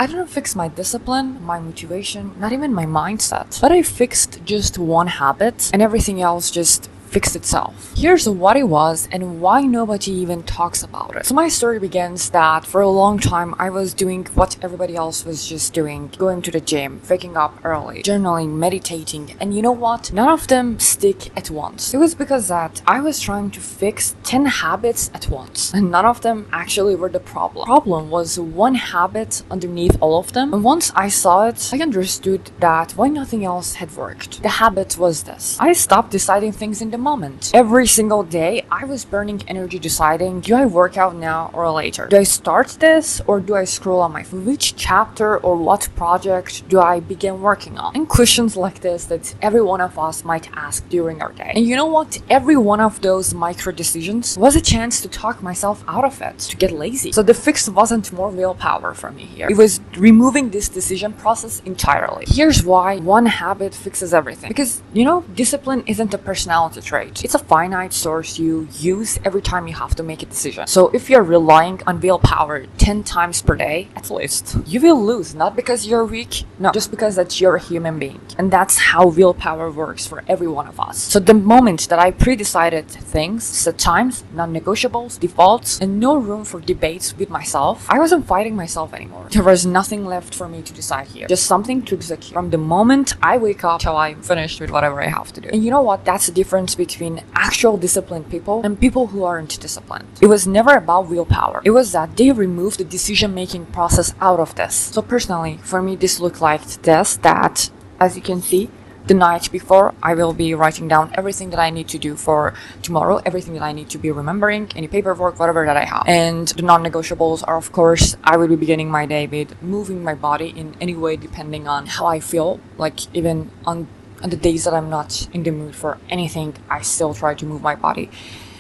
I didn't fix my discipline, my motivation, not even my mindset, but I fixed just one habit and everything else just fixed itself. Here's what it was and why nobody even talks about it. So my story begins that for a long time I was doing what everybody else was just doing, going to the gym, waking up early, journaling, meditating, and you know what? None of them stick at once. It was because that I was trying to fix 10 habits at once, and none of them actually were the problem. Problem was one habit underneath all of them, and once I saw it, I understood that why nothing else had worked. The habit was this. I stopped deciding things in the moment. Every single day, I was burning energy deciding, do I work out now or later? Do I start this or do I scroll on my phone? Which chapter or what project do I begin working on? And questions like this that every one of us might ask during our day. And you know what? Every one of those micro decisions was a chance to talk myself out of it, to get lazy. So the fix wasn't more willpower for me here. It was removing this decision process entirely. Here's why one habit fixes everything. Because, you know, discipline isn't a personality trait. It's a finite source you use every time you have to make a decision. So if you're relying on willpower 10 times per day, at least, you will lose, not because you're weak, no, just because that you're a human being. And that's how willpower works for every one of us. So the moment that I pre-decided things, set times, non-negotiables, defaults, and no room for debates with myself, I wasn't fighting myself anymore. There was nothing left for me to decide here. Just something to execute. From the moment I wake up till I'm finished with whatever I have to do. And you know what? That's the difference between actual disciplined people and people who aren't disciplined. It was never about willpower. It was that they removed the decision-making process out of this. So personally, for me, this looked like this, that, as you can see, the night before, I will be writing down everything that I need to do for tomorrow, everything that I need to be remembering, any paperwork, whatever that I have. And the non-negotiables are, of course, I will be beginning my day with moving my body in any way depending on how I feel, like even on the days that I'm not in the mood for anything, I still try to move my body.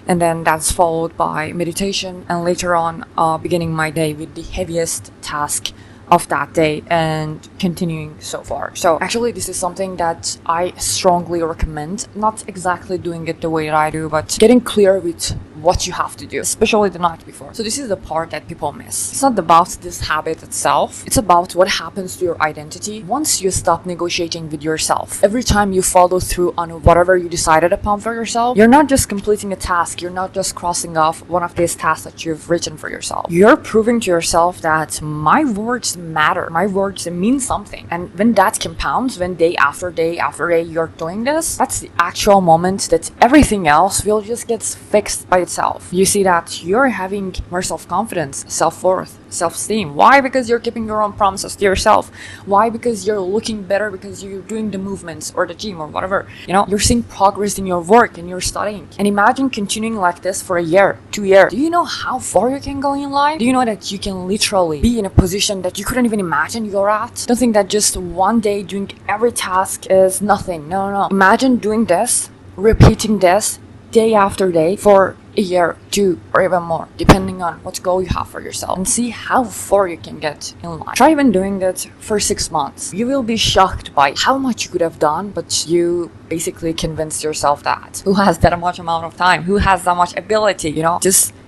And then that's followed by meditation, and later on, beginning my day with the heaviest task of that day and continuing so far. So actually this is something that I strongly recommend, not exactly doing it the way that I do, but getting clear with what you have to do, especially the night before. So this is the part that people miss. It's not about this habit itself, it's about what happens to your identity once you stop negotiating with yourself. Every time you follow through on whatever you decided upon for yourself, you're not just completing a task, you're not just crossing off one of these tasks that you've written for yourself. You're proving to yourself that my words matter, my words mean something. And when that compounds, when day after day after day you're doing this, that's the actual moment that everything else will just get fixed by itself. You see that you're having more self-confidence, self-worth, self-esteem. Why? Because you're keeping your own promises to yourself. Why? Because you're looking better, because you're doing the movements or the gym or whatever. You know, you're seeing progress in your work and you're studying. And imagine continuing like this for a year, 2 years. Do you know how far you can go in life? Do you know that you can literally be in a position that you couldn't even imagine you're at? Don't think that just one day doing every task is nothing. No. Imagine doing this, repeating this day after day for a year, 2, or even more, depending on what goal you have for yourself, and see how far you can get in life. Try even doing it for 6 months. You will be shocked by how much you could have done, but you basically convinced yourself that. Who has that much amount of time? Who has that much ability? You know,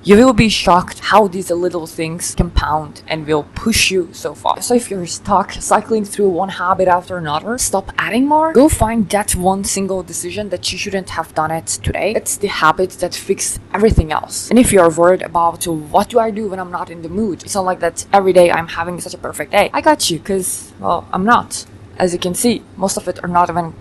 you will be shocked how these little things compound and will push you so far. So if you're stuck cycling through one habit after another, stop adding more. Go find that one single decision that you shouldn't have done it today. It's the habit that fixed everything else. And if you're worried about what do I do when I'm not in the mood, it's not like that every day I'm having such a perfect day. I got you, because, well, I'm not. As you can see, most of it are not even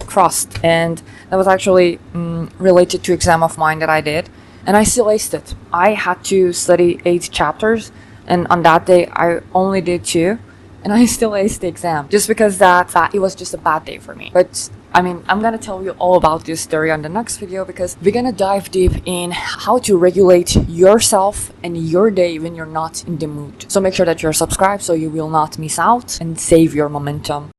crossed. And that was actually related to exam of mine that I did. And I still aced it. I had to study 8 chapters, and on that day I only did 2, and I still aced the exam just because that it was just a bad day for me. But I mean, I'm gonna tell you all about this story on the next video, because we're gonna dive deep in how to regulate yourself and your day when you're not in the mood. So make sure that you're subscribed so you will not miss out, and save your momentum.